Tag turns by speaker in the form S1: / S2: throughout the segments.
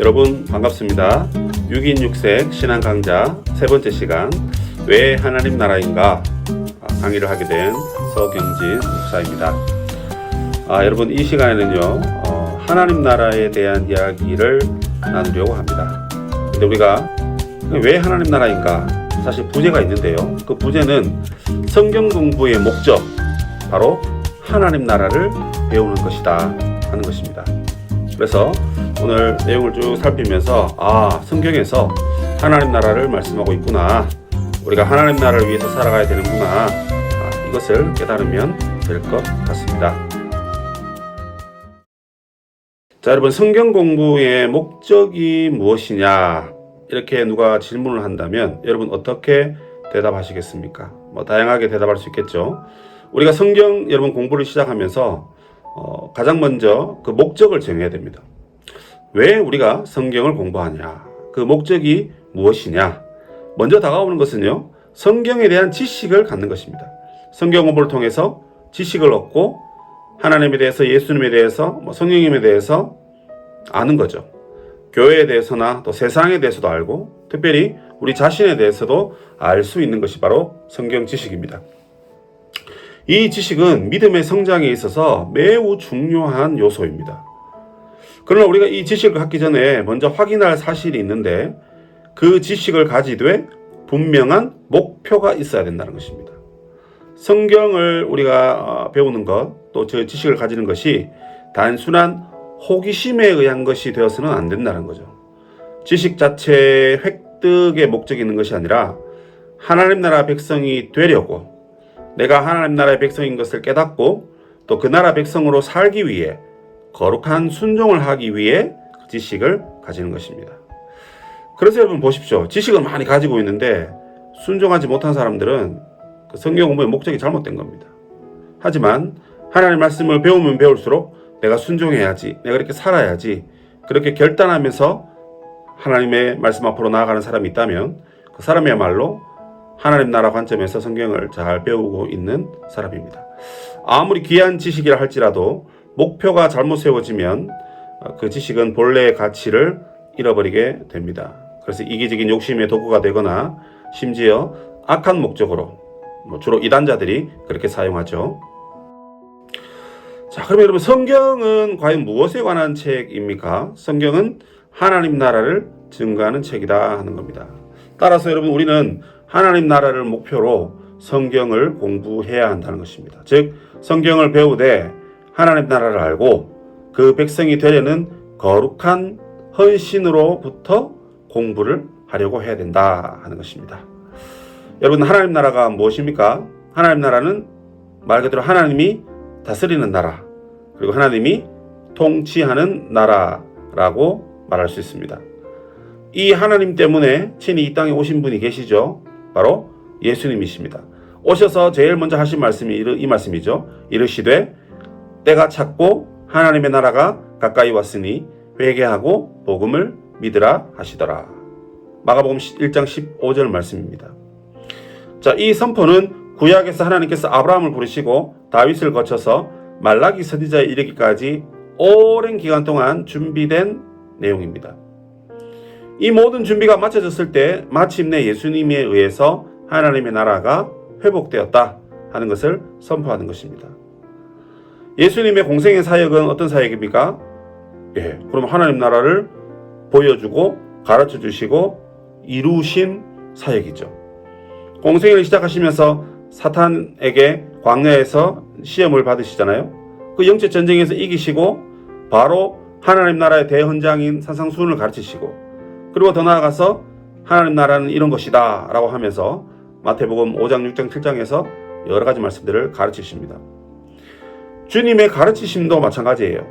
S1: 여러분 반갑습니다. 6인 6색 신앙 강좌 세 번째 시간 왜 하나님 나라인가 강의를 하게 된 서경진 목사입니다. 여러분 이 시간에는요 하나님 나라에 대한 이야기를 나누려고 합니다. 근데 우리가 왜 하나님 나라인가 사실 부제가 있는데요. 그 부제는 성경 공부의 목적 바로 하나님 나라를 배우는 것이다 하는 것입니다. 그래서 오늘 내용을 쭉 살피면서 성경에서 하나님 나라를 말씀하고 있구나, 우리가 하나님 나라를 위해서 살아가야 되는구나, 이것을 깨달으면 될 것 같습니다. 자, 여러분 성경 공부의 목적이 무엇이냐 이렇게 누가 질문을 한다면 여러분 어떻게 대답하시겠습니까? 다양하게 대답할 수 있겠죠. 우리가 성경 여러분 공부를 시작하면서 가장 먼저 그 목적을 정해야 됩니다. 왜 우리가 성경을 공부하냐? 그 목적이 무엇이냐? 먼저 다가오는 것은요, 성경에 대한 지식을 갖는 것입니다. 성경 공부를 통해서 지식을 얻고 하나님에 대해서, 예수님에 대해서, 성령님에 대해서 아는 거죠. 교회에 대해서나 또 세상에 대해서도 알고 특별히 우리 자신에 대해서도 알 수 있는 것이 바로 성경 지식입니다. 이 지식은 믿음의 성장에 있어서 매우 중요한 요소입니다. 그러나 우리가 이 지식을 갖기 전에 먼저 확인할 사실이 있는데 그 지식을 가지되 분명한 목표가 있어야 된다는 것입니다. 성경을 우리가 배우는 것, 또 저 지식을 가지는 것이 단순한 호기심에 의한 것이 되어서는 안 된다는 거죠. 지식 자체의 획득의 목적이 있는 것이 아니라 하나님 나라 백성이 되려고, 내가 하나님 나라의 백성인 것을 깨닫고 또 그 나라 백성으로 살기 위해 거룩한 순종을 하기 위해 지식을 가지는 것입니다. 그래서 여러분 보십시오. 지식을 많이 가지고 있는데 순종하지 못한 사람들은 그 성경 공부의 목적이 잘못된 겁니다. 하지만 하나님의 말씀을 배우면 배울수록 내가 순종해야지, 내가 이렇게 살아야지, 그렇게 결단하면서 하나님의 말씀 앞으로 나아가는 사람이 있다면 그 사람이야말로 하나님 나라 관점에서 성경을 잘 배우고 있는 사람입니다. 아무리 귀한 지식이라 할지라도 목표가 잘못 세워지면 그 지식은 본래의 가치를 잃어버리게 됩니다. 그래서 이기적인 욕심의 도구가 되거나 심지어 악한 목적으로, 주로 이단자들이 그렇게 사용하죠. 자, 그러면 여러분 성경은 과연 무엇에 관한 책입니까? 성경은 하나님 나라를 증거하는 책이다 하는 겁니다. 따라서 여러분 우리는 하나님 나라를 목표로 성경을 공부해야 한다는 것입니다. 즉 성경을 배우되 하나님 나라를 알고 그 백성이 되려는 거룩한 헌신으로부터 공부를 하려고 해야 된다 하는 것입니다. 여러분 하나님 나라가 무엇입니까? 하나님 나라는 말 그대로 하나님이 다스리는 나라, 그리고 하나님이 통치하는 나라라고 말할 수 있습니다. 이 하나님 때문에 친히 이 땅에 오신 분이 계시죠. 바로 예수님이십니다. 오셔서 제일 먼저 하신 말씀이 이 말씀이죠. 이르시되 때가 찼고 하나님의 나라가 가까이 왔으니 회개하고 복음을 믿으라 하시더라. 마가복음 1장 15절 말씀입니다. 자, 이 선포는 구약에서 하나님께서 아브라함을 부르시고 다윗을 거쳐서 말라기 선지자에 이르기까지 오랜 기간 동안 준비된 내용입니다. 이 모든 준비가 마쳐졌을 때 마침내 예수님에 의해서 하나님의 나라가 회복되었다 하는 것을 선포하는 것입니다. 예수님의 공생의 사역은 어떤 사역입니까? 그럼 하나님 나라를 보여주고 가르쳐 주시고 이루신 사역이죠. 공생을 시작하시면서 사탄에게 광야에서 시험을 받으시잖아요. 그 영적 전쟁에서 이기시고 바로 하나님 나라의 대헌장인 산상수훈을 가르치시고, 그리고 더 나아가서 하나님 나라는 이런 것이다 라고 하면서 마태복음 5장, 6장, 7장에서 여러 가지 말씀들을 가르치십니다. 주님의 가르치심도 마찬가지예요.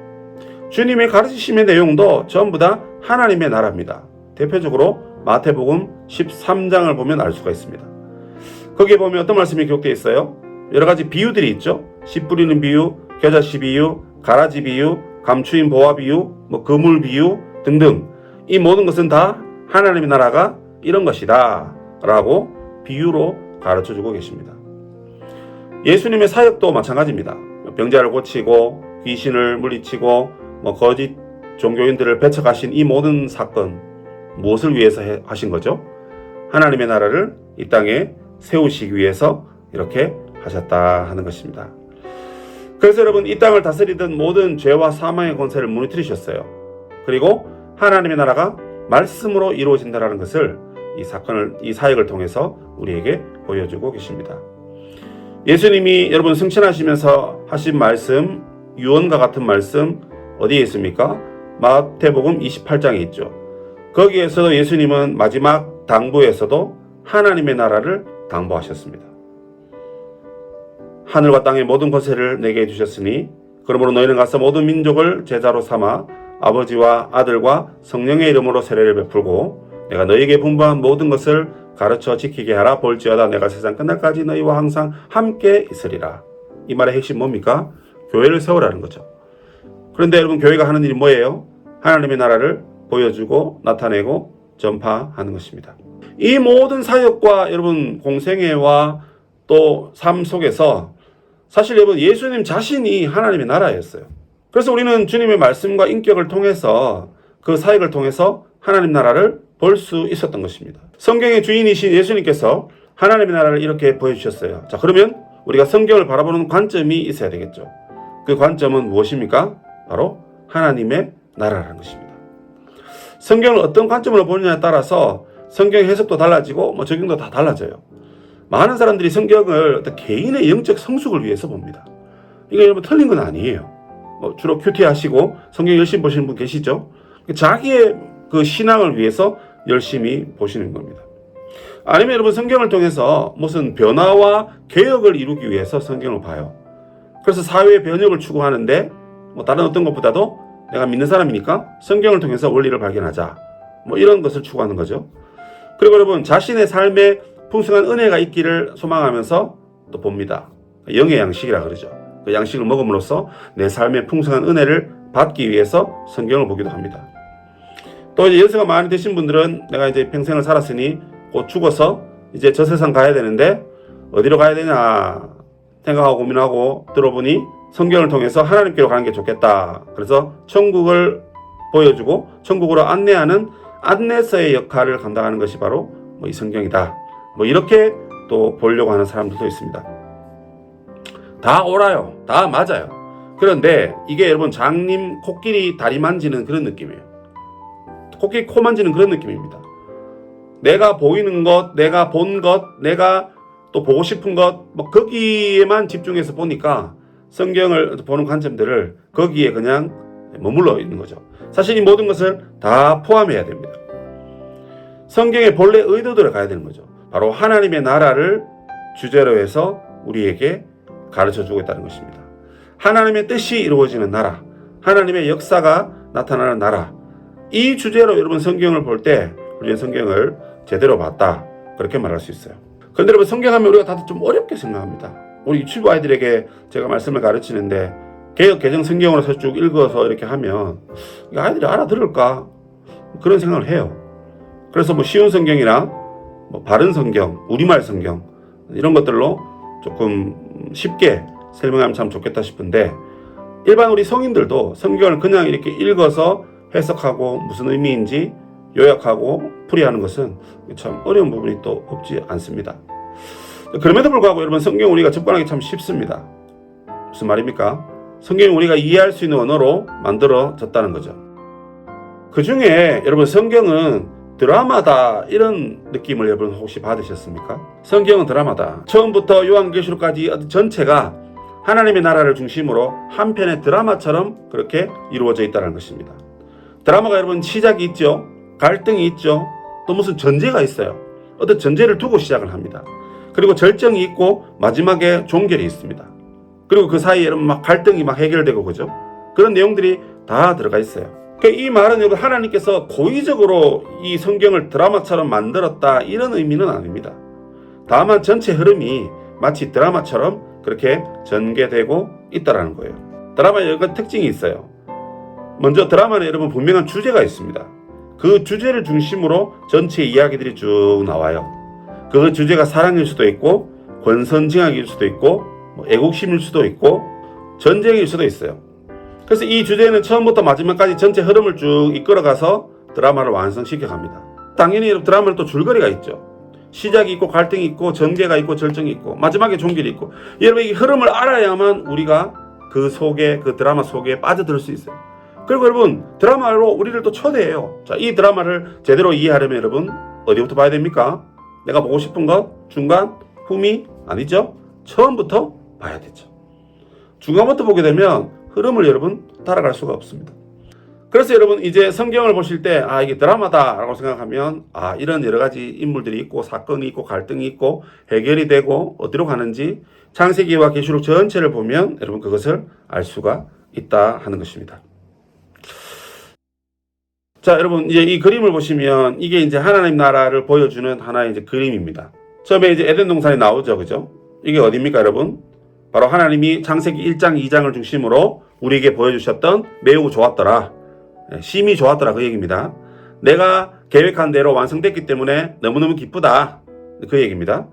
S1: 주님의 가르치심의 내용도 전부 다 하나님의 나라입니다. 대표적으로 마태복음 13장을 보면 알 수가 있습니다. 거기에 보면 어떤 말씀이 기록되어 있어요? 여러 가지 비유들이 있죠. 씨 뿌리는 비유, 겨자씨 비유, 가라지 비유, 감추인 보화 비유, 그물 비유 등등, 이 모든 것은 다 하나님의 나라가 이런 것이다 라고 비유로 가르쳐주고 계십니다. 예수님의 사역도 마찬가지입니다. 병자를 고치고 귀신을 물리치고 거짓 종교인들을 배척하신 이 모든 사건, 무엇을 위해서 하신 거죠? 하나님의 나라를 이 땅에 세우시기 위해서 이렇게 하셨다 하는 것입니다. 그래서 여러분, 이 땅을 다스리던 모든 죄와 사망의 권세를 무너뜨리셨어요. 그리고 하나님의 나라가 말씀으로 이루어진다는 것을 이 사역을 통해서 우리에게 보여주고 계십니다. 예수님이 여러분 승천하시면서 하신 말씀, 유언과 같은 말씀 어디에 있습니까? 마태복음 28장에 있죠. 거기에서도 예수님은 마지막 당부에서도 하나님의 나라를 당부하셨습니다. 하늘과 땅의 모든 권세를 내게 주셨으니 그러므로 너희는 가서 모든 민족을 제자로 삼아 아버지와 아들과 성령의 이름으로 세례를 베풀고 내가 너희에게 분부한 모든 것을 가르쳐 지키게 하라. 볼지어다 내가 세상 끝날까지 너희와 항상 함께 있으리라. 이 말의 핵심 뭡니까? 교회를 세우라는 거죠. 그런데 여러분, 교회가 하는 일이 뭐예요? 하나님의 나라를 보여주고 나타내고 전파하는 것입니다. 이 모든 사역과 여러분 공생애와 또 삶 속에서 사실 여러분, 예수님 자신이 하나님의 나라였어요. 그래서 우리는 주님의 말씀과 인격을 통해서 그 사역을 통해서 하나님 나라를 볼 수 있었던 것입니다. 성경의 주인이신 예수님께서 하나님의 나라를 이렇게 보여주셨어요. 자, 그러면 우리가 성경을 바라보는 관점이 있어야 되겠죠. 그 관점은 무엇입니까? 바로 하나님의 나라라는 것입니다. 성경을 어떤 관점으로 보느냐에 따라서 성경 해석도 달라지고 적용도 다 달라져요. 많은 사람들이 성경을 어떤 개인의 영적 성숙을 위해서 봅니다. 이거 여러분 틀린 건 아니에요. 주로 큐티 하시고 성경 열심히 보시는 분 계시죠? 자기의 그 신앙을 위해서 열심히 보시는 겁니다. 아니면 여러분 성경을 통해서 무슨 변화와 개혁을 이루기 위해서 성경을 봐요. 그래서 사회의 변혁을 추구하는데 다른 어떤 것보다도 내가 믿는 사람이니까 성경을 통해서 원리를 발견하자. 이런 것을 추구하는 거죠. 그리고 여러분 자신의 삶에 풍성한 은혜가 있기를 소망하면서 또 봅니다. 영의 양식이라 그러죠. 그 양식을 먹음으로써 내 삶에 풍성한 은혜를 받기 위해서 성경을 보기도 합니다. 또 이제 연세가 많이 드신 분들은 내가 이제 평생을 살았으니 곧 죽어서 이제 저 세상 가야 되는데 어디로 가야 되냐 생각하고 고민하고 들어보니 성경을 통해서 하나님께로 가는 게 좋겠다. 그래서 천국을 보여주고 천국으로 안내하는 안내서의 역할을 감당하는 것이 바로 이 성경이다. 이렇게 또 보려고 하는 사람들도 있습니다. 다 옳아요. 다 맞아요. 그런데 이게 여러분 장님 코끼리 다리 만지는 그런 느낌이에요. 코끼리 코 만지는 그런 느낌입니다. 내가 보이는 것, 내가 본 것, 내가 또 보고 싶은 것, 거기에만 집중해서 보니까 성경을 보는 관점들을 거기에 그냥 머물러 있는 거죠. 사실 이 모든 것을 다 포함해야 됩니다. 성경의 본래 의도대로 가야 되는 거죠. 바로 하나님의 나라를 주제로 해서 우리에게 가르쳐주고 있다는 것입니다. 하나님의 뜻이 이루어지는 나라, 하나님의 역사가 나타나는 나라, 이 주제로 여러분 성경을 볼 때 우리는 성경을 제대로 봤다, 그렇게 말할 수 있어요. 그런데 여러분 성경하면 우리가 다들 좀 어렵게 생각합니다. 우리 유치부 아이들에게 제가 말씀을 가르치는데 개역 개정 성경으로 해서 쭉 읽어서 이렇게 하면 아이들이 알아들을까 그런 생각을 해요. 그래서 쉬운 성경이나 바른 성경, 우리말 성경 이런 것들로 조금 쉽게 설명하면 참 좋겠다 싶은데 일반 우리 성인들도 성경을 그냥 이렇게 읽어서 해석하고 무슨 의미인지 요약하고 풀이하는 것은 참 어려운 부분이 또 없지 않습니다. 그럼에도 불구하고 여러분 성경 우리가 접근하기 참 쉽습니다. 무슨 말입니까? 성경이 우리가 이해할 수 있는 언어로 만들어졌다는 거죠. 그 중에 여러분 성경은 드라마다 이런 느낌을 여러분 혹시 받으셨습니까? 성경은 드라마다. 처음부터 요한계시록까지 전체가 하나님의 나라를 중심으로 한 편의 드라마처럼 그렇게 이루어져 있다는 것입니다. 드라마가 여러분 시작이 있죠. 갈등이 있죠. 또 무슨 전제가 있어요. 어떤 전제를 두고 시작을 합니다. 그리고 절정이 있고 마지막에 종결이 있습니다. 그리고 그 사이에 여러분 갈등이 해결되고 그죠? 그런 내용들이 다 들어가 있어요. 이 말은 여러분 하나님께서 고의적으로 이 성경을 드라마처럼 만들었다 이런 의미는 아닙니다. 다만 전체 흐름이 마치 드라마처럼 그렇게 전개되고 있다는 거예요. 드라마에 여러 가지 특징이 있어요. 먼저 드라마는 여러분 분명한 주제가 있습니다. 그 주제를 중심으로 전체 이야기들이 쭉 나와요. 그 주제가 사랑일 수도 있고 권선징악일 수도 있고 애국심일 수도 있고 전쟁일 수도 있어요. 그래서 이 주제는 처음부터 마지막까지 전체 흐름을 쭉 이끌어가서 드라마를 완성시켜 갑니다. 당연히 드라마는 또 줄거리가 있죠. 시작이 있고 갈등이 있고 전개가 있고 절정이 있고 마지막에 종결이 있고, 여러분 이 흐름을 알아야만 우리가 그 속에, 그 드라마 속에 빠져들 수 있어요. 그리고 여러분 드라마로 우리를 또 초대해요. 자, 이 드라마를 제대로 이해하려면 여러분 어디부터 봐야 됩니까? 내가 보고 싶은 것, 중간, 후미? 아니죠. 처음부터 봐야 되죠. 중간부터 보게 되면 흐름을 여러분 따라갈 수가 없습니다. 그래서 여러분 이제 성경을 보실 때 이게 드라마다 라고 생각하면 이런 여러 가지 인물들이 있고 사건이 있고 갈등이 있고 해결이 되고 어디로 가는지 창세기와 계시록 전체를 보면 여러분 그것을 알 수가 있다 하는 것입니다. 자, 여러분 이제 이 그림을 보시면 이게 이제 하나님 나라를 보여주는 하나의 이제 그림입니다. 처음에 이제 에덴 동산이 나오죠. 그죠? 이게 어디입니까, 여러분? 바로 하나님이 창세기 1장, 2장을 중심으로 우리에게 보여주셨던 매우 좋았더라, 심히 좋았더라 그 얘기입니다. 내가 계획한 대로 완성됐기 때문에 너무너무 기쁘다 그 얘기입니다.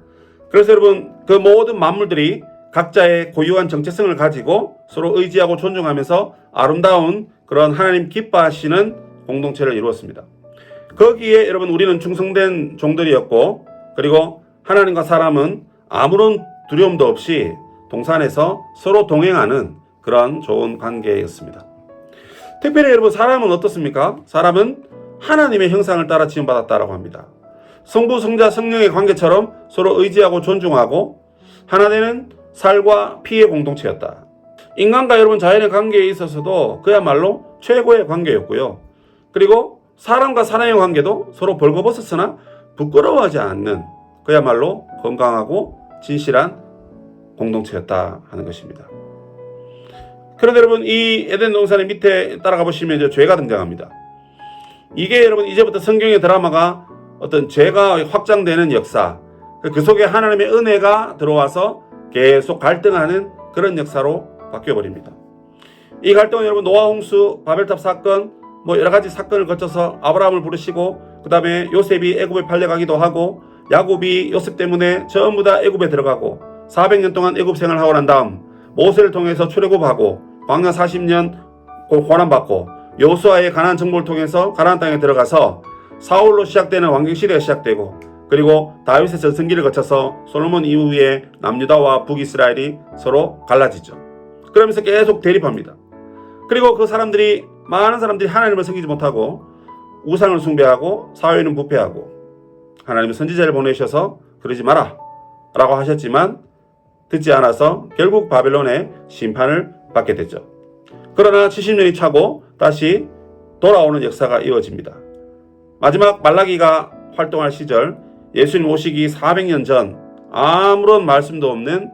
S1: 그래서 여러분 그 모든 만물들이 각자의 고유한 정체성을 가지고 서로 의지하고 존중하면서 아름다운 그런 하나님 기뻐하시는 공동체를 이루었습니다. 거기에 여러분 우리는 충성된 종들이었고, 그리고 하나님과 사람은 아무런 두려움도 없이 동산에서 서로 동행하는 그런 좋은 관계였습니다. 특별히 여러분 사람은 어떻습니까? 사람은 하나님의 형상을 따라 지음받았다라고 합니다. 성부, 성자, 성령의 관계처럼 서로 의지하고 존중하고 하나 되는 살과 피의 공동체였다. 인간과 여러분 자연의 관계에 있어서도 그야말로 최고의 관계였고요. 그리고 사람과 사람의 관계도 서로 벌거벗었으나 부끄러워하지 않는 그야말로 건강하고 진실한 공동체였다 하는 것입니다. 그런데 여러분 이 에덴 동산의 밑에 따라가 보시면 이제 죄가 등장합니다. 이게 여러분 이제부터 성경의 드라마가 어떤 죄가 확장되는 역사, 그 속에 하나님의 은혜가 들어와서 계속 갈등하는 그런 역사로 바뀌어버립니다. 이 갈등은 여러분 노아 홍수, 바벨탑 사건, 여러 가지 사건을 거쳐서 아브라함을 부르시고, 그 다음에 요셉이 애굽에 팔려가기도 하고, 야곱이 요셉 때문에 전부 다 애굽에 들어가고 400년 동안 애굽 생활을 하고 난 다음 모세를 통해서 출애굽하고 광야 40년 고난받고 여호수아의 가나안 정복을 통해서 가나안 땅에 들어가서 사울로 시작되는 왕정시대가 시작되고, 그리고 다윗의 전성기를 거쳐서 솔로몬 이후에 남유다와 북이스라엘이 서로 갈라지죠. 그러면서 계속 대립합니다. 그리고 그 사람들이, 많은 사람들이 하나님을 섬기지 못하고 우상을 숭배하고 사회는 부패하고, 하나님은 선지자를 보내셔서 그러지 마라 라고 하셨지만 듣지 않아서 결국 바벨론의 심판을 받게 됐죠. 그러나 70년이 차고 다시 돌아오는 역사가 이어집니다. 마지막 말라기가 활동할 시절, 예수님 오시기 400년 전 아무런 말씀도 없는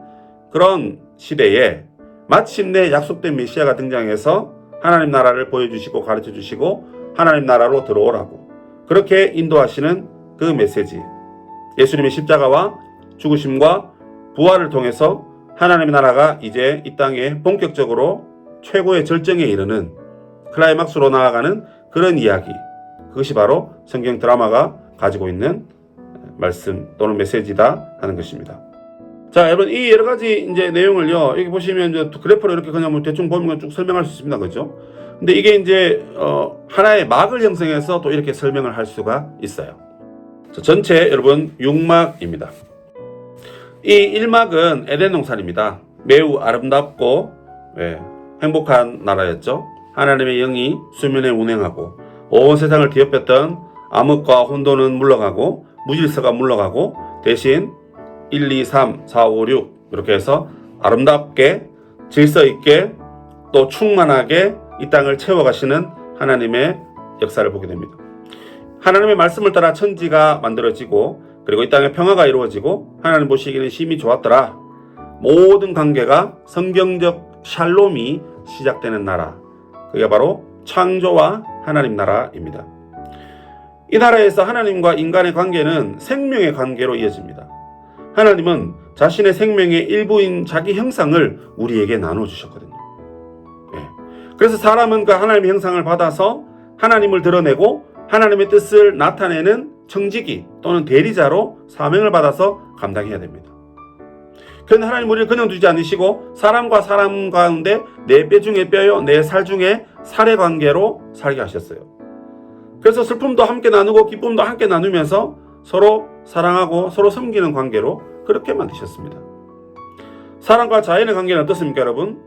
S1: 그런 시대에 마침내 약속된 메시아가 등장해서 하나님 나라를 보여주시고 가르쳐주시고 하나님 나라로 들어오라고 그렇게 인도하시는 그 메시지, 예수님의 십자가와 죽으심과 부활을 통해서 하나님의 나라가 이제 이 땅에 본격적으로 최고의 절정에 이르는 클라이막스로 나아가는 그런 이야기, 그것이 바로 성경 드라마가 가지고 있는 말씀 또는 메시지다 하는 것입니다. 자, 여러분 이 여러 가지 이제 내용을요, 여기 보시면 이제 그래프로 이렇게 그냥 대충 보면 쭉 설명할 수 있습니다, 그렇죠? 근데 이게 이제 하나의 막을 형성해서 또 이렇게 설명을 할 수가 있어요. 자, 전체 여러분 6막입니다. 이 1막은 에덴 동산입니다. 매우 아름답고 행복한 나라였죠. 하나님의 영이 수면에 운행하고 온 세상을 뒤엎였던 암흑과 혼돈은 물러가고 무질서가 물러가고 대신 1, 2, 3, 4, 5, 6 이렇게 해서 아름답게 질서 있게 또 충만하게 이 땅을 채워가시는 하나님의 역사를 보게 됩니다. 하나님의 말씀을 따라 천지가 만들어지고, 그리고 이 땅에 평화가 이루어지고 하나님 보시기에는 심히 좋았더라. 모든 관계가 성경적 샬롬이 시작되는 나라, 그게 바로 창조와 하나님 나라입니다. 이 나라에서 하나님과 인간의 관계는 생명의 관계로 이어집니다. 하나님은 자신의 생명의 일부인 자기 형상을 우리에게 나눠주셨거든요. 그래서 사람은 그 하나님의 형상을 받아서 하나님을 드러내고 하나님의 뜻을 나타내는 청지기 또는 대리자로 사명을 받아서 감당해야 됩니다. 그런데 하나님 우리를 그냥 두지 않으시고 사람과 사람 가운데 내 뼈 중에 뼈요 내 살 중에 살의 관계로 살게 하셨어요. 그래서 슬픔도 함께 나누고 기쁨도 함께 나누면서 서로 사랑하고 서로 섬기는 관계로 그렇게 만드셨습니다. 사람과 자연의 관계는 어떻습니까, 여러분?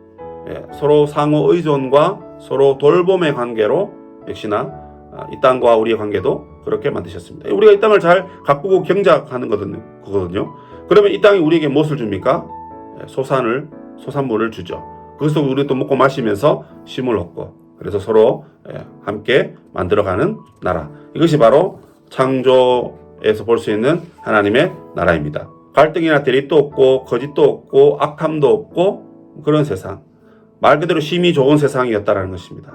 S1: 서로 상호 의존과 서로 돌봄의 관계로 역시나 이 땅과 우리의 관계도 그렇게 만드셨습니다. 우리가 이 땅을 잘 가꾸고 경작하는 거거든요. 그러면 이 땅이 우리에게 무엇을 줍니까? 소산물을 주죠. 그것을 우리 또 먹고 마시면서 쉼을 얻고 그래서 서로 함께 만들어가는 나라. 이것이 바로 창조에서 볼 수 있는 하나님의 나라입니다. 갈등이나 대립도 없고 거짓도 없고 악함도 없고 그런 세상. 말 그대로 쉼이 좋은 세상이었다라는 것입니다.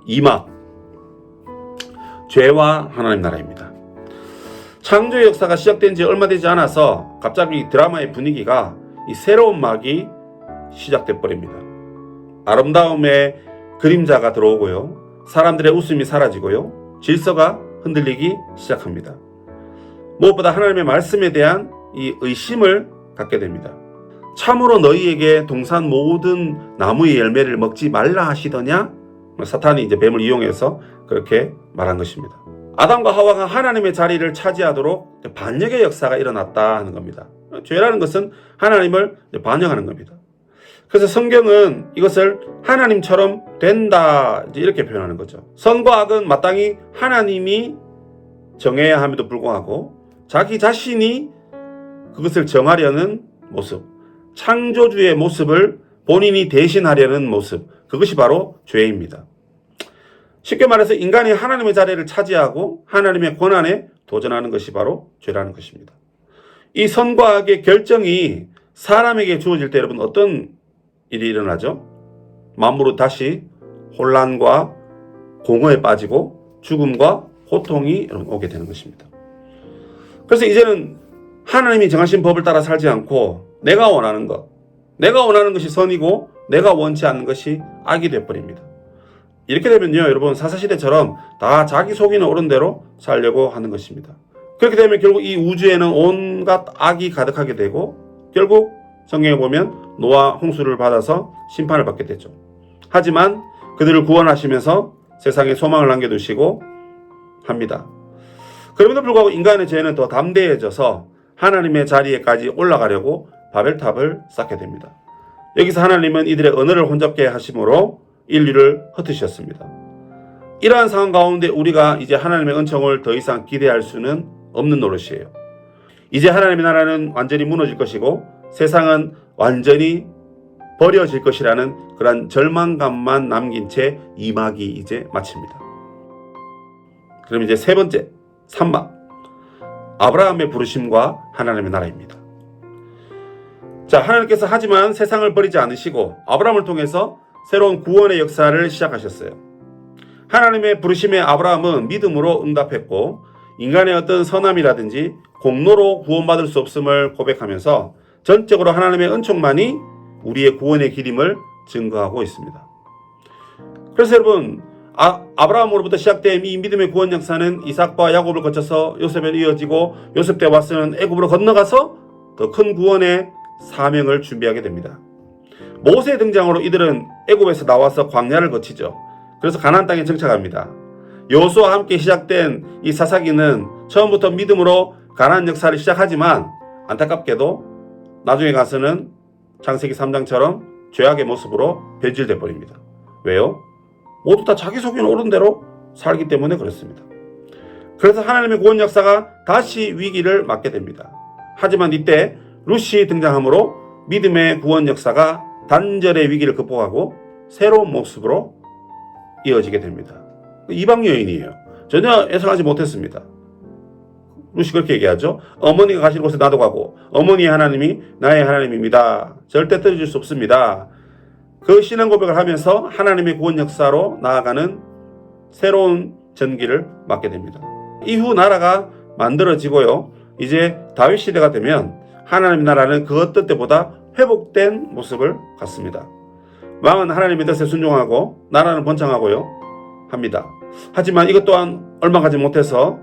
S1: 2막 죄와 하나님 나라입니다. 창조의 역사가 시작된 지 얼마 되지 않아서 갑자기 드라마의 분위기가 이 새로운 막이 시작돼 버립니다. 아름다움의 그림자가 들어오고요. 사람들의 웃음이 사라지고요. 질서가 흔들리기 시작합니다. 무엇보다 하나님의 말씀에 대한 이 의심을 갖게 됩니다. 참으로 너희에게 동산 모든 나무의 열매를 먹지 말라 하시더냐? 사탄이 이제 뱀을 이용해서 그렇게 말한 것입니다. 아담과 하와가 하나님의 자리를 차지하도록 반역의 역사가 일어났다 하는 겁니다. 죄라는 것은 하나님을 반역하는 겁니다. 그래서 성경은 이것을 하나님처럼 된다 이렇게 표현하는 거죠. 선과 악은 마땅히 하나님이 정해야 함에도 불구하고 자기 자신이 그것을 정하려는 모습, 창조주의 모습을 본인이 대신하려는 모습, 그것이 바로 죄입니다. 쉽게 말해서 인간이 하나님의 자리를 차지하고 하나님의 권한에 도전하는 것이 바로 죄라는 것입니다. 이 선과 악의 결정이 사람에게 주어질 때 여러분 어떤 일이 일어나죠? 만물은 다시 혼란과 공허에 빠지고 죽음과 고통이 오게 되는 것입니다. 그래서 이제는 하나님이 정하신 법을 따라 살지 않고 내가 원하는 것이 선이고 내가 원치 않는 것이 악이 되어버립니다. 이렇게 되면요, 여러분 사사시대처럼 다 자기 속이는 옳은 대로 살려고 하는 것입니다. 그렇게 되면 결국 이 우주에는 온갖 악이 가득하게 되고 결국 성경에 보면 노아 홍수를 받아서 심판을 받게 되죠. 하지만 그들을 구원하시면서 세상에 소망을 남겨두시고 합니다. 그럼에도 불구하고 인간의 죄는 더 담대해져서 하나님의 자리에까지 올라가려고 바벨탑을 쌓게 됩니다. 여기서 하나님은 이들의 언어를 혼잡게 하심으로 인류를 흩으셨습니다. 이러한 상황 가운데 우리가 이제 하나님의 은총을 더 이상 기대할 수는 없는 노릇이에요. 이제 하나님의 나라는 완전히 무너질 것이고 세상은 완전히 버려질 것이라는 그런 절망감만 남긴 채 2막이 이제 마칩니다. 그럼 이제 세 번째 3막 아브라함의 부르심과 하나님의 나라입니다. 자, 하나님께서 하지만 세상을 버리지 않으시고 아브라함을 통해서 새로운 구원의 역사를 시작하셨어요. 하나님의 부르심에 아브라함은 믿음으로 응답했고 인간의 어떤 선함이라든지 공로로 구원받을 수 없음을 고백하면서 전적으로 하나님의 은총만이 우리의 구원의 길임을 증거하고 있습니다. 그래서 여러분 아브라함으로부터 시작된 이 믿음의 구원 역사는 이삭과 야곱을 거쳐서 요셉에 이어지고 요셉 때 와서는 애굽으로 건너가서 더 큰 구원의 사명을 준비하게 됩니다. 모세의 등장으로 이들은 애굽에서 나와서 광야를 거치죠. 그래서 가나안 땅에 정착합니다. 여호수아와 함께 시작된 이 사사기는 처음부터 믿음으로 가나안 역사를 시작하지만 안타깝게도 나중에 가서는 창세기 3장처럼 죄악의 모습으로 변질돼 버립니다. 왜요? 모두 다 자기 속이는 옳은 대로 살기 때문에 그렇습니다. 그래서 하나님의 구원 역사가 다시 위기를 맞게 됩니다. 하지만 이때 룻이 등장함으로 믿음의 구원 역사가 단절의 위기를 극복하고 새로운 모습으로 이어지게 됩니다. 이방 여인이에요. 전혀 예상하지 못했습니다. 룻이 그렇게 얘기하죠. 어머니가 가시는 곳에 나도 가고 어머니의 하나님이 나의 하나님입니다. 절대 떨어질 수 없습니다. 그 신앙 고백을 하면서 하나님의 구원 역사로 나아가는 새로운 전기를 맞게 됩니다. 이후 나라가 만들어지고요. 이제 다윗 시대가 되면 하나님 나라는 그 어떤 때보다 회복된 모습을 갖습니다. 왕은 하나님의 뜻에 순종하고 나라는 번창하고요 합니다. 하지만 이것 또한 얼마 가지 못해서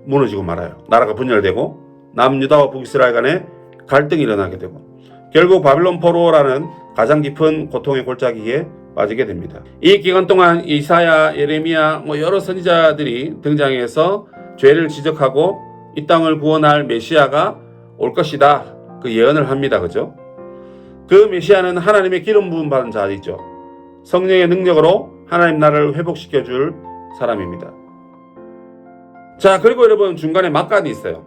S1: 무너지고 말아요. 나라가 분열되고 남유다와 북이스라엘 간에 갈등이 일어나게 되고 결국 바벨론 포로라는 가장 깊은 고통의 골짜기에 빠지게 됩니다. 이 기간 동안 이사야, 예레미야 여러 선지자들이 등장해서 죄를 지적하고 이 땅을 구원할 메시아가 올 것이다. 그 예언을 합니다. 그죠? 그 메시아는 하나님의 기름 부음 받은 자이죠. 성령의 능력으로 하나님 나라를 회복시켜 줄 사람입니다. 자, 그리고 여러분 중간에 막간이 있어요.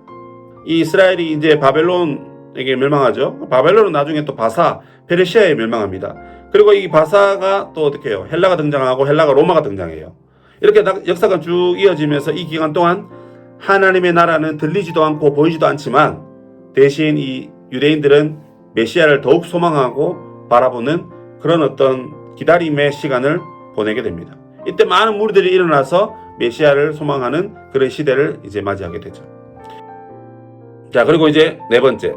S1: 이 이스라엘이 이제 바벨론에게 멸망하죠. 바벨론은 나중에 또 바사, 페르시아에 멸망합니다. 그리고 이 바사가 또 어떻게 해요? 헬라가 등장하고 헬라가 로마가 등장해요. 이렇게 역사가 쭉 이어지면서 이 기간 동안 하나님의 나라는 들리지도 않고 보이지도 않지만 대신 이 유대인들은 메시아를 더욱 소망하고 바라보는 그런 어떤 기다림의 시간을 보내게 됩니다. 이때 많은 무리들이 일어나서 메시아를 소망하는 그런 시대를 이제 맞이하게 되죠. 자, 그리고 이제 네 번째,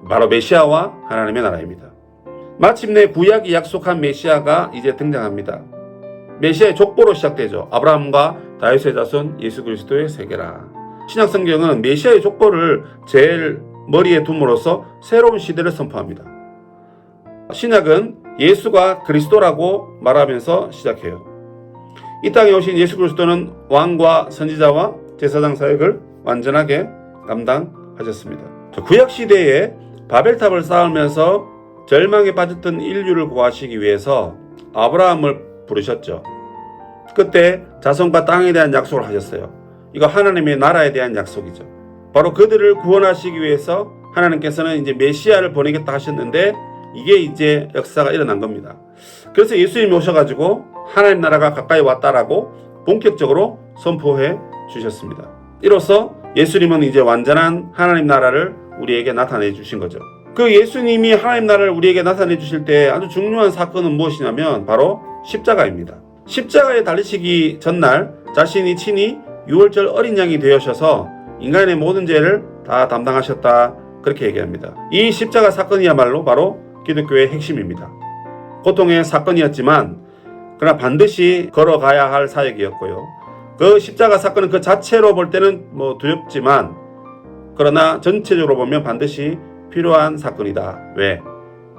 S1: 바로 메시아와 하나님의 나라입니다. 마침내 구약이 약속한 메시아가 이제 등장합니다. 메시아의 족보로 시작되죠. 아브라함과 다윗의 자손 예수 그리스도의 세계라. 신약 성경은 메시아의 족보를 제일 머리에 둠으로써 새로운 시대를 선포합니다. 신약은 예수가 그리스도라고 말하면서 시작해요. 이 땅에 오신 예수 그리스도는 왕과 선지자와 제사장 사역을 완전하게 감당하셨습니다. 구약 시대에 바벨탑을 쌓으면서 절망에 빠졌던 인류를 구하시기 위해서 아브라함을 부르셨죠. 그때 자손과 땅에 대한 약속을 하셨어요. 이거 하나님의 나라에 대한 약속이죠. 바로 그들을 구원하시기 위해서 하나님께서는 이제 메시아를 보내겠다 하셨는데 이게 이제 역사가 일어난 겁니다. 그래서 예수님이 오셔가지고 하나님 나라가 가까이 왔다라고 본격적으로 선포해 주셨습니다. 이로써 예수님은 이제 완전한 하나님 나라를 우리에게 나타내 주신 거죠. 그 예수님이 하나님 나라를 우리에게 나타내 주실 때 아주 중요한 사건은 무엇이냐면 바로 십자가입니다. 십자가에 달리시기 전날 자신이 친히 유월절 어린 양이 되어셔서 인간의 모든 죄를 다 담당하셨다, 그렇게 얘기합니다. 이 십자가 사건이야말로 바로 기독교의 핵심입니다. 고통의 사건이었지만 그러나 반드시 걸어가야 할 사역이었고요. 그 십자가 사건은 그 자체로 볼 때는 두렵지만 그러나 전체적으로 보면 반드시 필요한 사건이다. 왜?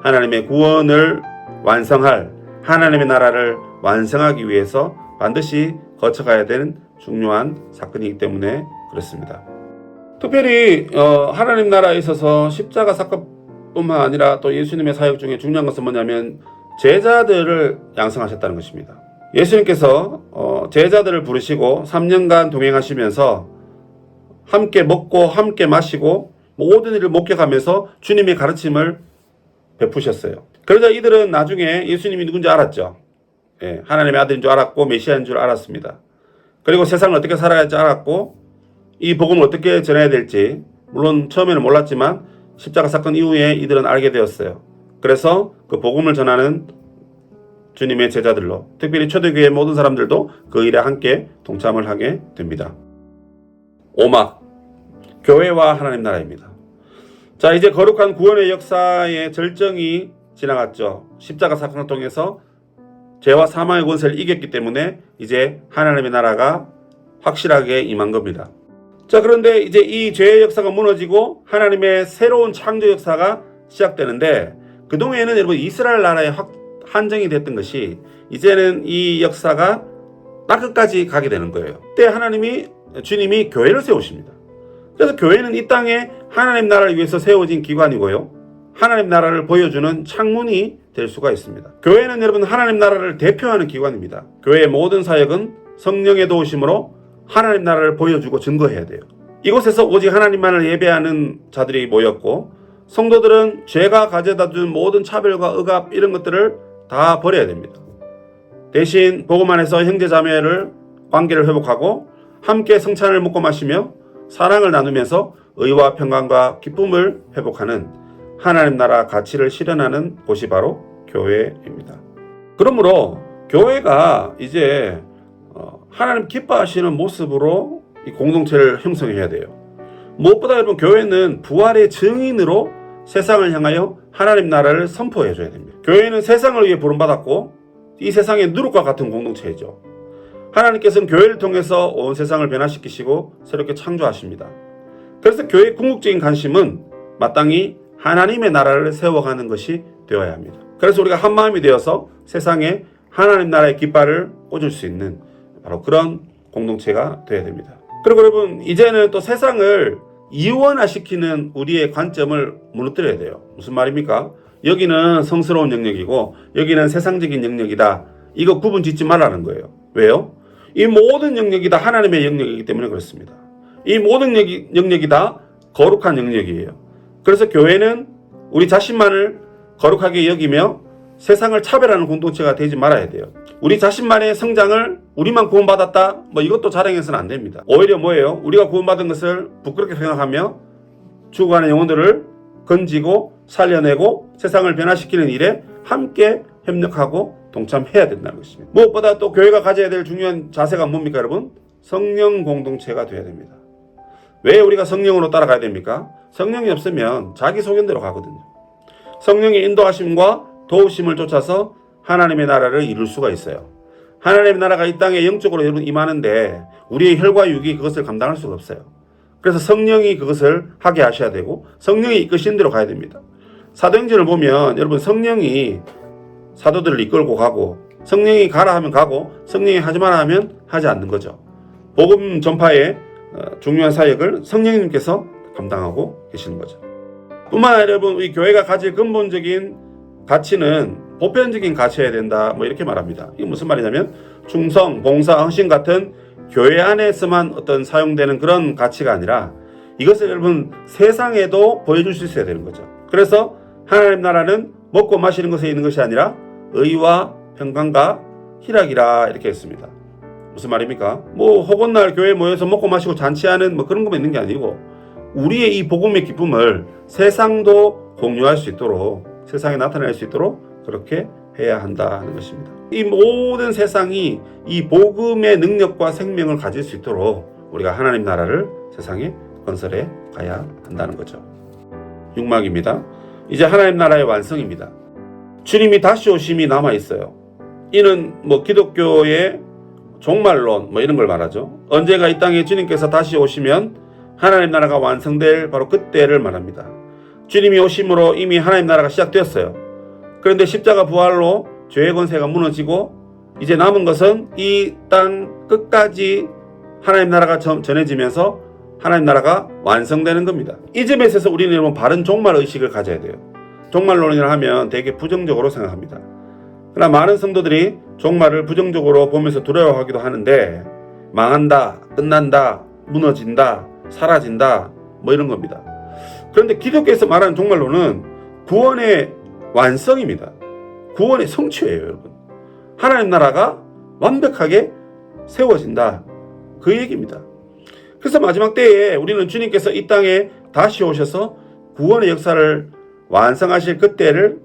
S1: 하나님의 구원을 완성할, 하나님의 나라를 완성하기 위해서 반드시 거쳐가야 되는 중요한 사건이기 때문에 그렇습니다. 특별히 하나님 나라에 있어서 십자가 사건뿐만 아니라 또 예수님의 사역 중에 중요한 것은 뭐냐면 제자들을 양성하셨다는 것입니다. 예수님께서 제자들을 부르시고 3년간 동행하시면서 함께 먹고 함께 마시고 모든 일을 목격하면서 주님의 가르침을 베푸셨어요. 그러자 이들은 나중에 예수님이 누군지 알았죠. 예, 하나님의 아들인 줄 알았고 메시아인 줄 알았습니다. 그리고 세상을 어떻게 살아야 할지 알았고 이 복음을 어떻게 전해야 될지 물론 처음에는 몰랐지만 십자가 사건 이후에 이들은 알게 되었어요. 그래서 그 복음을 전하는 주님의 제자들로, 특별히 초대교회 모든 사람들도 그 일에 함께 동참을 하게 됩니다. 오막, 교회와 하나님 나라입니다. 자, 이제 거룩한 구원의 역사의 절정이 지나갔죠. 십자가 사건을 통해서 죄와 사망의 권세를 이겼기 때문에 이제 하나님의 나라가 확실하게 임한 겁니다. 자, 그런데 이제 이 죄의 역사가 무너지고 하나님의 새로운 창조 역사가 시작되는데 그동안에는 여러분 이스라엘 나라에 한정이 됐던 것이 이제는 이 역사가 땅끝까지 가게 되는 거예요. 그때 주님이 교회를 세우십니다. 그래서 교회는 이 땅에 하나님 나라를 위해서 세워진 기관이고요. 하나님 나라를 보여주는 창문이 될 수가 있습니다. 교회는 여러분 하나님 나라를 대표하는 기관입니다. 교회의 모든 사역은 성령의 도우심으로 하나님 나라를 보여주고 증거해야 돼요. 이곳에서 오직 하나님만을 예배하는 자들이 모였고 성도들은 죄가 가져다준 모든 차별과 억압 이런 것들을 다 버려야 됩니다. 대신 복음 안에서 형제자매를 관계를 회복하고 함께 성찬을 먹고 마시며 사랑을 나누면서 의와 평강과 기쁨을 회복하는 하나님 나라 가치를 실현하는 곳이 바로 교회입니다. 그러므로 교회가 이제 하나님 기뻐하시는 모습으로 이 공동체를 형성해야 돼요. 무엇보다 여러분 교회는 부활의 증인으로 세상을 향하여 하나님 나라를 선포해 줘야 됩니다. 교회는 세상을 위해 부름받았고 이 세상의 누룩과 같은 공동체이죠. 하나님께서는 교회를 통해서 온 세상을 변화시키시고 새롭게 창조하십니다. 그래서 교회의 궁극적인 관심은 마땅히 하나님의 나라를 세워가는 것이 되어야 합니다. 그래서 우리가 한 마음이 되어서 세상에 하나님 나라의 깃발을 꽂을 수 있는 바로 그런 공동체가 되어야 됩니다. 그리고 여러분, 이제는 또 세상을 이원화시키는 우리의 관점을 무너뜨려야 돼요. 무슨 말입니까? 여기는 성스러운 영역이고 여기는 세상적인 영역이다. 이거 구분 짓지 말라는 거예요. 왜요? 이 모든 영역이 다 하나님의 영역이기 때문에 그렇습니다. 이 모든 영역이 다 거룩한 영역이에요. 그래서 교회는 우리 자신만을 거룩하게 여기며 세상을 차별하는 공동체가 되지 말아야 돼요. 우리 자신만의 성장을 우리만 구원받았다 이것도 자랑해서는 안 됩니다. 오히려 뭐예요? 우리가 구원받은 것을 부끄럽게 생각하며 죽어가는 영혼들을 건지고 살려내고 세상을 변화시키는 일에 함께 협력하고 동참해야 된다는 것입니다. 무엇보다 또 교회가 가져야 될 중요한 자세가 뭡니까 여러분? 성령 공동체가 되어야 됩니다. 왜 우리가 성령으로 따라가야 됩니까? 성령이 없으면 자기 소견대로 가거든요. 성령의 인도하심과 도우심을 쫓아서 하나님의 나라를 이룰 수가 있어요. 하나님의 나라가 이 땅에 영적으로 여러분 임하는데 우리의 혈과 육이 그것을 감당할 수가 없어요. 그래서 성령이 그것을 하게 하셔야 되고 성령이 이끄신 대로 가야 됩니다. 사도행전을 보면 여러분 성령이 사도들을 이끌고 가고 성령이 가라 하면 가고 성령이 하지 마라 하면 하지 않는 거죠. 복음 전파의 중요한 사역을 성령님께서 감당하고 계시는 거죠. 뿐만 아니라 여러분 우리 교회가 가질 근본적인 가치는 보편적인 가치여야 된다 이렇게 말합니다. 이게 무슨 말이냐면 충성, 봉사, 헌신 같은 교회 안에서만 어떤 사용되는 그런 가치가 아니라 이것을 여러분 세상에도 보여줄 수 있어야 되는 거죠. 그래서 하나님 나라는 먹고 마시는 것에 있는 것이 아니라 의와 평강과 희락이라 이렇게 했습니다. 무슨 말입니까? 호건날 교회에 모여서 먹고 마시고 잔치하는 그런 것만 있는 게 아니고 우리의 이 복음의 기쁨을 세상도 공유할 수 있도록 세상에 나타낼 수 있도록 그렇게 해야 한다는 것입니다. 이 모든 세상이 이 복음의 능력과 생명을 가질 수 있도록 우리가 하나님 나라를 세상에 건설해 가야 한다는 거죠. 6막입니다. 이제 하나님 나라의 완성입니다. 주님이 다시 오심이 남아있어요. 이는 기독교의 종말론 이런 걸 말하죠. 언제가 이 땅에 주님께서 다시 오시면 하나님 나라가 완성될 바로 그때를 말합니다. 주님이 오심으로 이미 하나님 나라가 시작되었어요. 그런데 십자가 부활로 죄의 권세가 무너지고 이제 남은 것은 이 땅 끝까지 하나님 나라가 전해지면서 하나님 나라가 완성되는 겁니다. 이 점에 있어서 우리는 여러분 바른 종말 의식을 가져야 돼요. 종말론이라 하면 되게 부정적으로 생각합니다. 그러나 많은 성도들이 종말을 부정적으로 보면서 두려워하기도 하는데 망한다, 끝난다, 무너진다, 사라진다 이런 겁니다. 그런데 기독교에서 말하는 종말론은 구원의 완성입니다. 구원의 성취예요, 여러분. 하나님 나라가 완벽하게 세워진다. 그 얘기입니다. 그래서 마지막 때에 우리는 주님께서 이 땅에 다시 오셔서 구원의 역사를 완성하실 그때를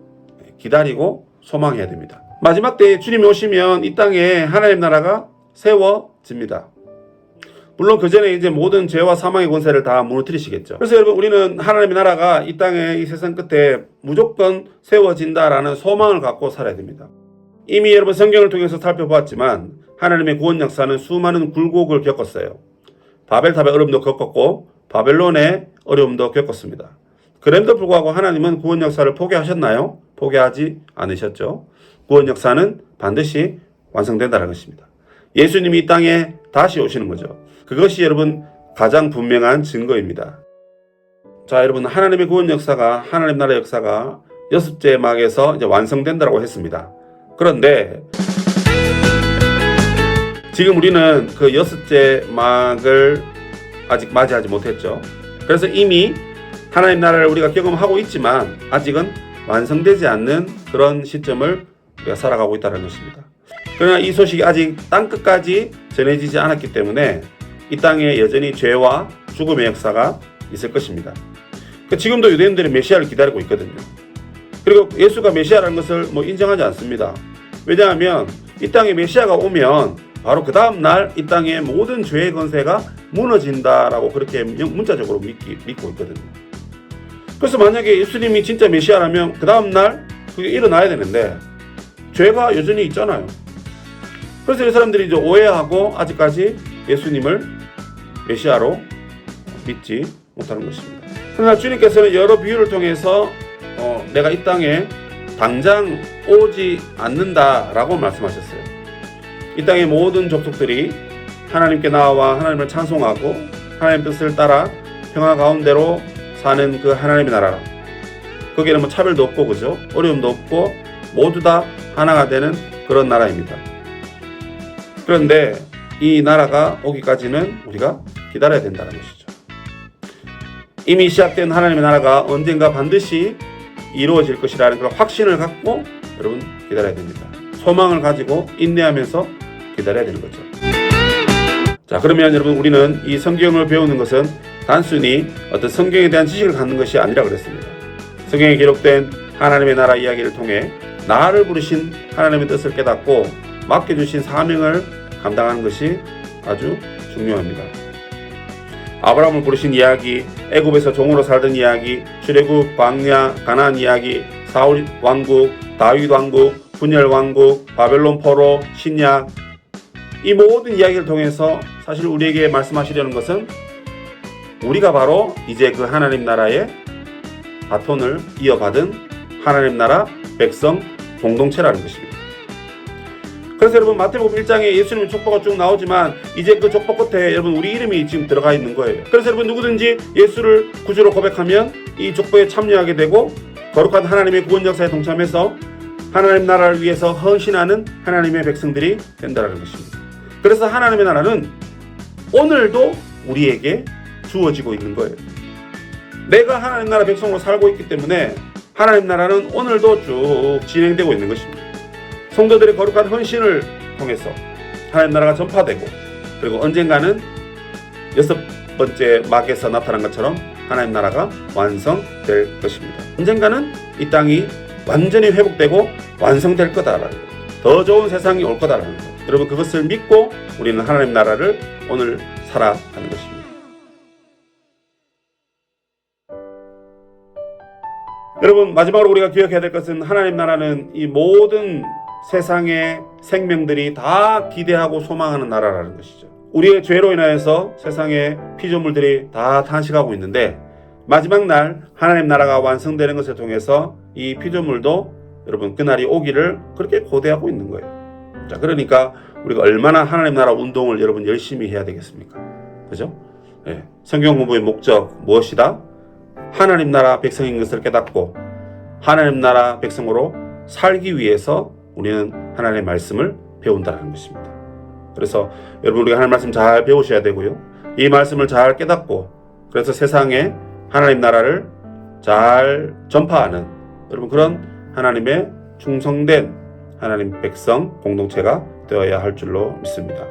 S1: 기다리고 소망해야 됩니다. 마지막 때에 주님이 오시면 이 땅에 하나님 나라가 세워집니다. 물론 그 전에 이제 모든 죄와 사망의 권세를 다 무너뜨리시겠죠. 그래서 여러분 우리는 하나님의 나라가 이 땅에 이 세상 끝에 무조건 세워진다라는 소망을 갖고 살아야 됩니다. 이미 여러분 성경을 통해서 살펴보았지만 하나님의 구원 역사는 수많은 굴곡을 겪었어요. 바벨탑의 어려움도 겪었고 바벨론의 어려움도 겪었습니다. 그럼에도 불구하고 하나님은 구원 역사를 포기하셨나요? 포기하지 않으셨죠. 구원 역사는 반드시 완성된다는 것입니다. 예수님이 이 땅에 다시 오시는 거죠. 그것이 여러분 가장 분명한 증거입니다. 자, 여러분 하나님의 구원 역사가 하나님 나라 역사가 6째 막에서 이제 완성된다고 했습니다. 그런데 지금 우리는 그 6째 막을 아직 맞이하지 못했죠. 그래서 이미 하나님 나라를 우리가 경험하고 있지만 아직은 완성되지 않는 그런 시점을 우리가 살아가고 있다는 것입니다. 그러나 이 소식이 아직 땅끝까지 전해지지 않았기 때문에 이 땅에 여전히 죄와 죽음의 역사가 있을 것입니다. 지금도 유대인들이 메시아를 기다리고 있거든요. 그리고 예수가 메시아라는 것을 인정하지 않습니다. 왜냐하면 이 땅에 메시아가 오면 바로 그 다음 날 이 땅의 모든 죄의 권세가 무너진다라고 그렇게 문자적으로 믿고 있거든요. 그래서 만약에 예수님이 진짜 메시아라면 그 다음 날 그게 일어나야 되는데 죄가 여전히 있잖아요. 그래서 이 사람들이 이제 오해하고 아직까지 예수님을 메시아로 믿지 못하는 것입니다. 그러나 주님께서는 여러 비유를 통해서 내가 이 땅에 당장 오지 않는다라고 말씀하셨어요. 이 땅의 모든 족속들이 하나님께 나와 하나님을 찬송하고 하나님 뜻을 따라 평화 가운데로 사는 그 하나님의 나라, 거기에는 뭐 차별도 없고 그죠? 어려움도 없고 모두 다 하나가 되는 그런 나라입니다. 그런데 이 나라가 오기까지는 우리가 기다려야 된다는 것이죠. 이미 시작된 하나님의 나라가 언젠가 반드시 이루어질 것이라는 그런 확신을 갖고 여러분 기다려야 됩니다. 소망을 가지고 인내하면서 기다려야 되는 거죠. 자, 그러면 여러분 우리는 이 성경을 배우는 것은 단순히 어떤 성경에 대한 지식을 갖는 것이 아니라 그랬습니다. 성경에 기록된 하나님의 나라 이야기를 통해 나를 부르신 하나님의 뜻을 깨닫고 맡겨주신 사명을 감당하는 것이 아주 중요합니다. 아브라함을 부르신 이야기, 애굽에서 종으로 살던 이야기, 출애굽, 광야, 가나안 이야기, 사울 왕국, 다윗 왕국, 분열 왕국, 바벨론 포로, 신약, 이 모든 이야기를 통해서 사실 우리에게 말씀하시려는 것은 우리가 바로 이제 그 하나님 나라의 바톤을 이어받은 하나님 나라 백성 공동체라는 것입니다. 그래서 여러분 마태복음 1장에 예수님의 족보가 쭉 나오지만 이제 그 족보 끝에 여러분 우리 이름이 지금 들어가 있는 거예요. 그래서 여러분 누구든지 예수를 구주로 고백하면 이 족보에 참여하게 되고 거룩한 하나님의 구원 역사에 동참해서 하나님 나라를 위해서 헌신하는 하나님의 백성들이 된다는 것입니다. 그래서 하나님의 나라는 오늘도 우리에게 주어지고 있는 거예요. 내가 하나님 나라 백성으로 살고 있기 때문에 하나님 나라는 오늘도 쭉 진행되고 있는 것입니다. 성도들의 거룩한 헌신을 통해서 하나님 나라가 전파되고 그리고 언젠가는 6번째 막에서 나타난 것처럼 하나님 나라가 완성될 것입니다. 언젠가는 이 땅이 완전히 회복되고 완성될 거다라는 것, 더 좋은 세상이 올 거다라는 것, 여러분 그것을 믿고 우리는 하나님 나라를 오늘 살아가는 것입니다. 여러분 마지막으로 우리가 기억해야 될 것은 하나님 나라는 이 모든 세상의 생명들이 다 기대하고 소망하는 나라라는 것이죠. 우리의 죄로 인하여서 세상의 피조물들이 다 탄식하고 있는데 마지막 날 하나님 나라가 완성되는 것을 통해서 이 피조물도 여러분 그날이 오기를 그렇게 고대하고 있는 거예요. 자, 그러니까 우리가 얼마나 하나님 나라 운동을 여러분 열심히 해야 되겠습니까? 그죠? 네. 성경 공부의 목적 무엇이다? 하나님 나라 백성인 것을 깨닫고 하나님 나라 백성으로 살기 위해서 우리는 하나님의 말씀을 배운다는 것입니다. 그래서 여러분 우리가 하나님 말씀 잘 배우셔야 되고요. 이 말씀을 잘 깨닫고 그래서 세상에 하나님 나라를 잘 전파하는 여러분 그런 하나님의 충성된 하나님 백성 공동체가 되어야 할 줄로 믿습니다.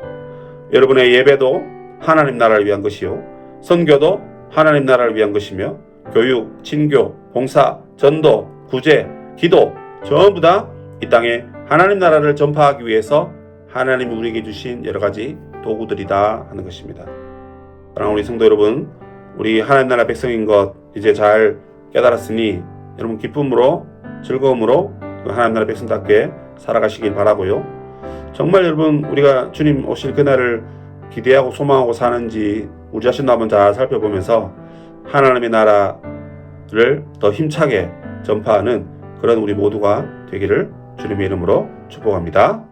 S1: 여러분의 예배도 하나님 나라를 위한 것이요, 선교도 하나님 나라를 위한 것이며 교육, 친교, 봉사, 전도, 구제, 기도 전부 다 이 땅에 하나님 나라를 전파하기 위해서 하나님이 우리에게 주신 여러 가지 도구들이다 하는 것입니다. 사랑하는 우리 성도 여러분, 우리 하나님 나라 백성인 것 이제 잘 깨달았으니 여러분 기쁨으로 즐거움으로 하나님 나라 백성답게 살아가시길 바라고요. 정말 여러분 우리가 주님 오실 그날을 기대하고 소망하고 사는지 우리 자신도 한번 잘 살펴보면서 하나님의 나라를 더 힘차게 전파하는 그런 우리 모두가 되기를 주님의 이름으로 축복합니다.